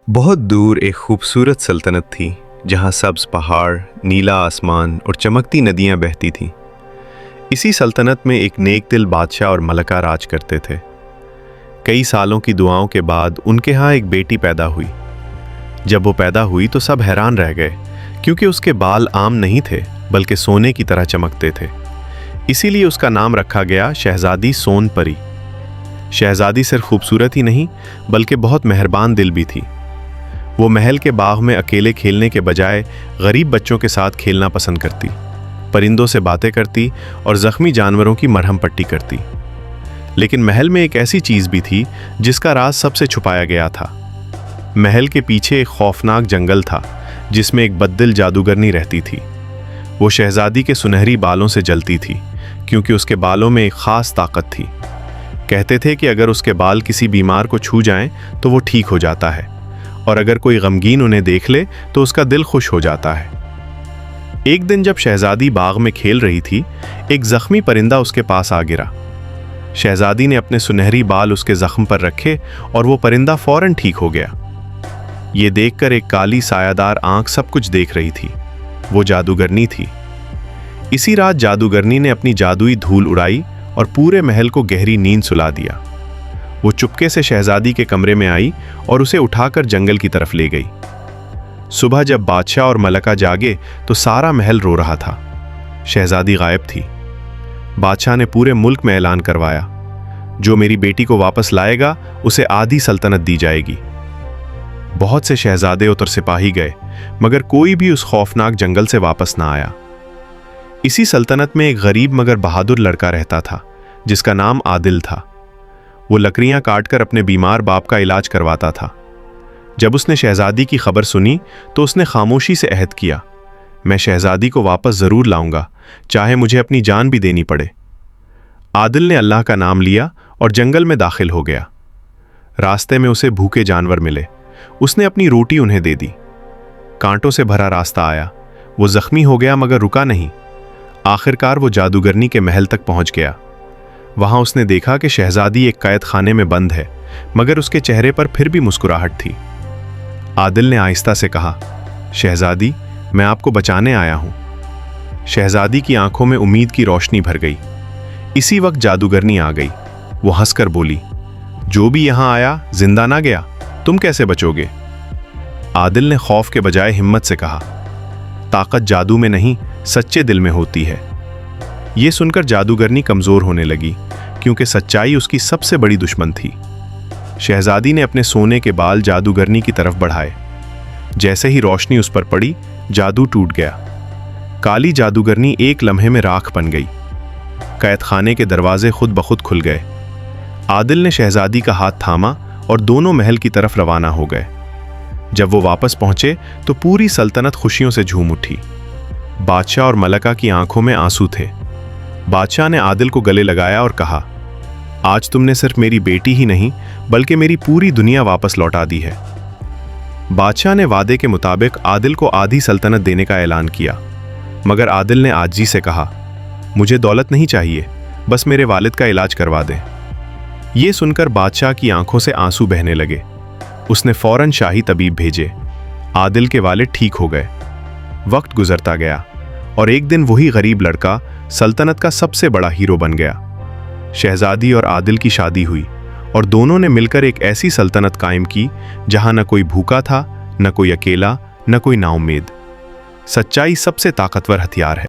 बहुत दूर एक खूबसूरत सल्तनत थी जहाँ सब्ज पहाड़, नीला आसमान और चमकती नदियाँ बहती थीं। इसी सल्तनत में एक नेक दिल बादशाह और मलका राज करते थे। कई सालों की दुआओं के बाद उनके यहाँ एक बेटी पैदा हुई। जब वो पैदा हुई तो सब हैरान रह गए, क्योंकि उसके बाल आम नहीं थे बल्कि सोने की तरह चमकते थे। इसीलिए उसका नाम रखा गया शहजादी सोन परी। शहजादी सिर्फ खूबसूरत ही नहीं बल्कि बहुत मेहरबान दिल भी थी। वो महल के बाग में अकेले खेलने के बजाय गरीब बच्चों के साथ खेलना पसंद करती, परिंदों से बातें करती और ज़ख्मी जानवरों की मरहम पट्टी करती। लेकिन महल में एक ऐसी चीज़ भी थी जिसका राज सबसे छुपाया गया था। महल के पीछे एक खौफनाक जंगल था जिसमें एक बददिल जादूगरनी रहती थी। वो शहजादी के सुनहरी बालों से जलती थी, क्योंकि उसके बालों में एक ख़ास ताकत थी। कहते थे कि अगर उसके बाल किसी बीमार को छू जाएं तो वो ठीक हो जाता है, और अगर कोई गमगीन उन्हें देख ले तो उसका दिल खुश हो जाता है। एक दिन जब शहजादी बाग में खेल रही थी, एक जख्मी परिंदा उसके पास आ गिरा। शहजादी ने अपने सुनहरी बाल उसके जख्म पर रखे और वो परिंदा फौरन ठीक हो गया। ये देखकर एक काली सायादार आंख सब कुछ देख रही थी। वो जादूगरनी थी। इसी रात जादूगरनी ने अपनी जादुई धूल उड़ाई और पूरे महल को गहरी नींद सुला दिया। वो चुपके से शहजादी के कमरे में आई और उसे उठाकर जंगल की तरफ ले गई। सुबह जब बादशाह और मलका जागे तो सारा महल रो रहा था। शहजादी गायब थी। बादशाह ने पूरे मुल्क में ऐलान करवाया, जो मेरी बेटी को वापस लाएगा उसे आधी सल्तनत दी जाएगी। बहुत से शहजादे और सिपाही गए, मगर कोई भी उस खौफनाक जंगल से वापस ना आया। इसी सल्तनत में एक गरीब मगर बहादुर लड़का रहता था जिसका नाम आदिल था। वो लकड़ियां काटकर अपने बीमार बाप का इलाज करवाता था। जब उसने शहजादी की खबर सुनी तो उसने खामोशी से अहद किया, मैं शहजादी को वापस ज़रूर लाऊंगा, चाहे मुझे अपनी जान भी देनी पड़े। आदिल ने अल्लाह का नाम लिया और जंगल में दाखिल हो गया। रास्ते में उसे भूखे जानवर मिले। उसने अपनी रोटी उन्हें दे दी। कांटों से भरा रास्ता आया। वो जख्मी हो गया मगर रुका नहीं। आखिरकार वो जादूगरनी के महल तक पहुंच गया। वहां उसने देखा कि शहजादी एक कैद खाने में बंद है, मगर उसके चेहरे पर फिर भी मुस्कुराहट थी। आदिल ने आहिस्ता से कहा, शहजादी, मैं आपको बचाने आया हूं। शहजादी की आंखों में उम्मीद की रोशनी भर गई। इसी वक्त जादूगरनी आ गई। वो हंसकर बोली, जो भी यहां आया जिंदा ना गया, तुम कैसे बचोगे? आदिल ने खौफ के बजाय हिम्मत से कहा, ताकत जादू में नहीं, सच्चे दिल में होती है। ये सुनकर जादूगरनी कमजोर होने लगी, क्योंकि सच्चाई उसकी सबसे बड़ी दुश्मन थी। शहजादी ने अपने सोने के बाल जादूगरनी की तरफ बढ़ाए। जैसे ही रोशनी उस पर पड़ी, जादू टूट गया। काली जादूगरनी एक लम्हे में राख बन गई। कैद खाने के दरवाजे खुद ब खुद खुल गए। आदिल ने शहजादी का हाथ थामा और दोनों महल की तरफ रवाना हो गए। जब वो वापस पहुंचे तो पूरी सल्तनत खुशियों से झूम उठी। बादशाह और मलका की आंखों में आंसू थे। बादशाह ने आदिल को गले लगाया और कहा, आज तुमने सिर्फ मेरी बेटी ही नहीं बल्कि मेरी पूरी दुनिया वापस लौटा दी है। बादशाह ने वादे के मुताबिक आदिल को आधी सल्तनत देने का ऐलान किया, मगर आदिल ने आजिज़ी से कहा, मुझे दौलत नहीं चाहिए, बस मेरे वालिद का इलाज करवा दें। ये सुनकर बादशाह की आंखों से आंसू बहने लगे। उसने फौरन शाही तबीब भेजे। आदिल के वालिद ठीक हो गए। वक्त गुजरता गया और एक दिन वही गरीब लड़का सल्तनत का सबसे बड़ा हीरो बन गया। शहजादी और आदिल की शादी हुई और दोनों ने मिलकर एक ऐसी सल्तनत कायम की जहां न कोई भूखा था, न कोई अकेला, न कोई नाउम्मीद। सच्चाई सबसे ताकतवर हथियार है।